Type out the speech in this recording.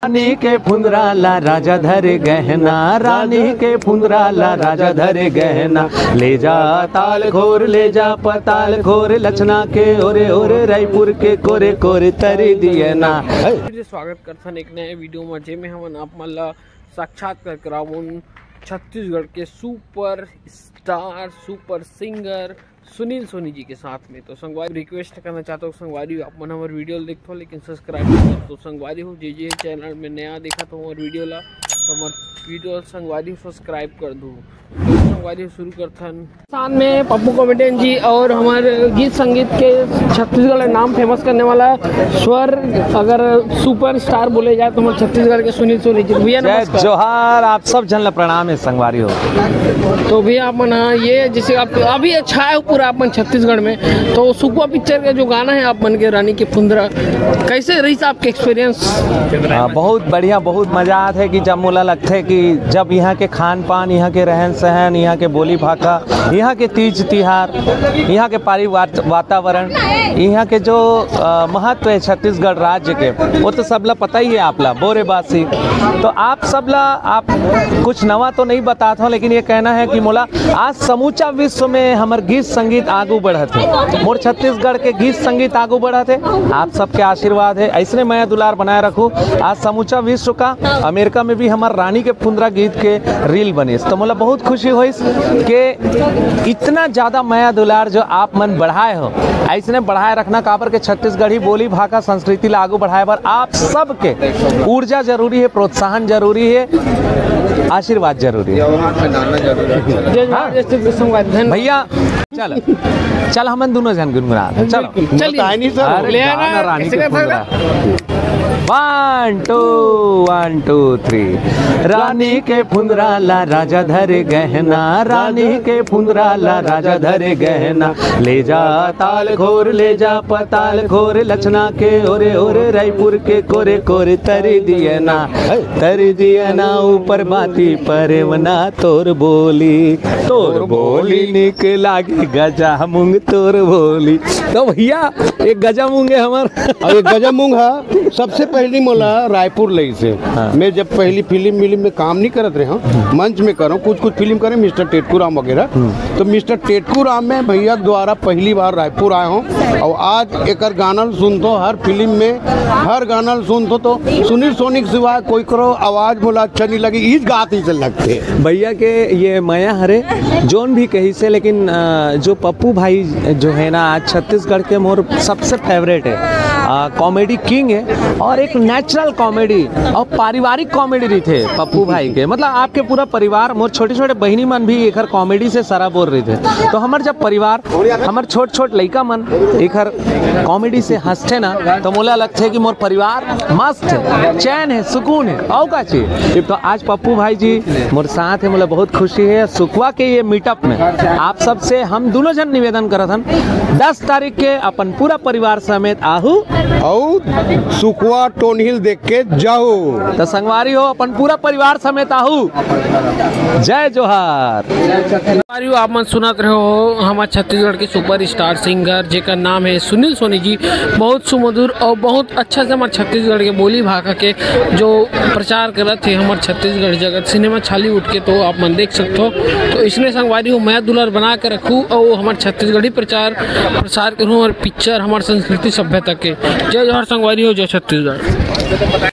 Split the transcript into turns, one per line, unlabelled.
रानी के फुंदराला राजा धरे गहना, रानी के फुंदराला राजा धरे गहना, ले जा ताल खोर ले जा पताल खोर, लचना के ओरे ओरे रायपुर के कोरे कोरे तरी दिए ना।
स्वागत करथन एक नए वीडियो में, जेमे हमन आप मन ला साक्षात्कार करावन छत्तीसगढ़ के super star super singer Sunil Soni ji के साथ में। तो संगवारी रिक्वेस्ट करना चाहता हूँ संगवारी आप मन हमारे वीडियो देखते हो लेकिन सब्सक्राइब नहीं कर, तो संगवारी हो जे चैनल में नया देखा तो हमारे वीडियो ला तो हमारे वीडियो संगवारी सब्सक्राइब कर दूँ। तो संगवारी शुरू करथन साथ में पप्पू कॉमेडियन जी और हमारे गीत संगीत के छत्तीसगढ़ नाम फेमस करने वाला स्वर अगर सुपर स्टार बोले जाए तो हमारे छत्तीसगढ़ के सुनील सोनी जी। भैया नमस्कार।
जोहार, आप सब जन ला प्रणाम है संगवारी हो।
तो भैया आप मन ये जैसे आप अभी अच्छा है पूरा अपन छत्तीसगढ़ में, तो सुकुआ पिक्चर का जो गाना है आप मन के रानी के फुंदरा, कैसे रही आपके एक्सपीरियंस?
बहुत बढ़िया, बहुत मजा आता है कि जब मोला लगता है कि जब यहाँ के खान पान, यहाँ के रहन सहन, यहाँ के बोली भाषा, यहाँ के तीज तिहार, यहाँ के पारिवारिक वातावरण, यहाँ के जो महत्व है छत्तीसगढ़ राज्य के, वो तो सबला पता ही है आपला बोरेबासी। तो आप सबला आप कुछ नवा तो नहीं बताता हूँ, लेकिन ये कहना है कि मोला आज समूचा विश्व में हमार गीत संगीत आगू बढ़त है, मोर छत्तीसगढ़ के गीत संगीत आगू बढ़त है। आप सबके आशीर्वाद है, ऐसे मैं दुलार बनाए रखूँ। आज समूचा विश्व का अमेरिका में भी हमार रानी के फुंदरा गीत के रील बने, तो मोला बहुत खुशी हुई कि इतना ज़्यादा माया दुलार जो आप मन बढ़ाए हो, ऐसे बढ़ाए रखना। काबर के छत्तीसगढ़ी बोली भाषा संस्कृति ला आगू बढ़ाए पर आप सबके ऊर्जा जरूरी है, प्रोत्साहन जरूरी है, आशीर्वाद जरूरी है भैया। चल हम दोनों जन गुनगुना चलो। 1 2 3 रानी के फुंदराला राजा धरे गहना, रानी के फुंदराला राजा धरे गहना, ले जा ताल खोर ले जा पताल खोर, लचना के ओरे ओरे रायपुर के कोरे कोरे तरी दिए ना ऊपर बाती परवना तोर बोली निक लागे गजा मूंग तोर बोली। तो भैया एक गजा मूंग है हमार
और एक गजा मूंग है। सबसे पहली मोला रायपुर लई से मैं जब पहली फिल्म में काम नहीं करत रहे हूँ, मंच में कर कुछ फिल्म करे मिस्टर टेटकू राम वगैरह, तो मिस्टर टेटकू राम में भैया द्वारा पहली बार रायपुर आए हूँ। और आज एक गाना सुनते हर फिल्म में, हर गाना सुनते तो सुनील सोनी के सिवाय कोई करो आवाज मोला अच्छा नहीं लगी, इस गात ही चल लगते
भैया के ये माया हरे जोन भी कही से। लेकिन जो पप्पू भाई जो है ना आज छत्तीसगढ़ के मोर सबसे फेवरेट है, कॉमेडी किंग है और एक नेचुरल कॉमेडी और पारिवारिक कॉमेडी रही थे पप्पू भाई के। मतलब आपके पूरा परिवार, मोर छोटे छोटे बहनी मन भी एक कॉमेडी से सरा बोल रहे थे। तो हमार जब परिवार, हमार छोट छोट लड़का मन एक कॉमेडी से हंसते ना, तो मोला लगता है कि मोर परिवार मस्त है, चैन है, सुकून है और का चाहिए। तो आज पप्पू भाई जी मोर साथ है, मोला बहुत खुशी है। सुखवा के ये मीटअप में आप सबसे हम दोनों जन निवेदन करत हन 10 तारीख के अपन पूरा परिवार समेत आहू
और सुखवा टोन हिल देख के जाओ।
तो संगवारी हो अपन पूरा परिवार समेत आहू। जय जोहार।
आप मन सुनत रहे हो हमारे छत्तीसगढ़ के सुपर स्टार सिंगर जेका नाम है सुनील सोनी जी। बहुत सुमधुर और बहुत अच्छा से हमारे छत्तीसगढ़ के बोली भाषा के जो प्रचार करत थे हमारे छत्तीसगढ़ जगत सिनेमा छाली उठ के, तो आप मन देख सकते हो। तो इसने संगवारी हो मैं दुलार बना के रखूँ और हमारे छत्तीसगढ़ी प्रसार करूँ और पिक्चर हमारे संस्कृति सभ्यता के। जय जोहार संगवारी हो, जय छत्तीसगढ़।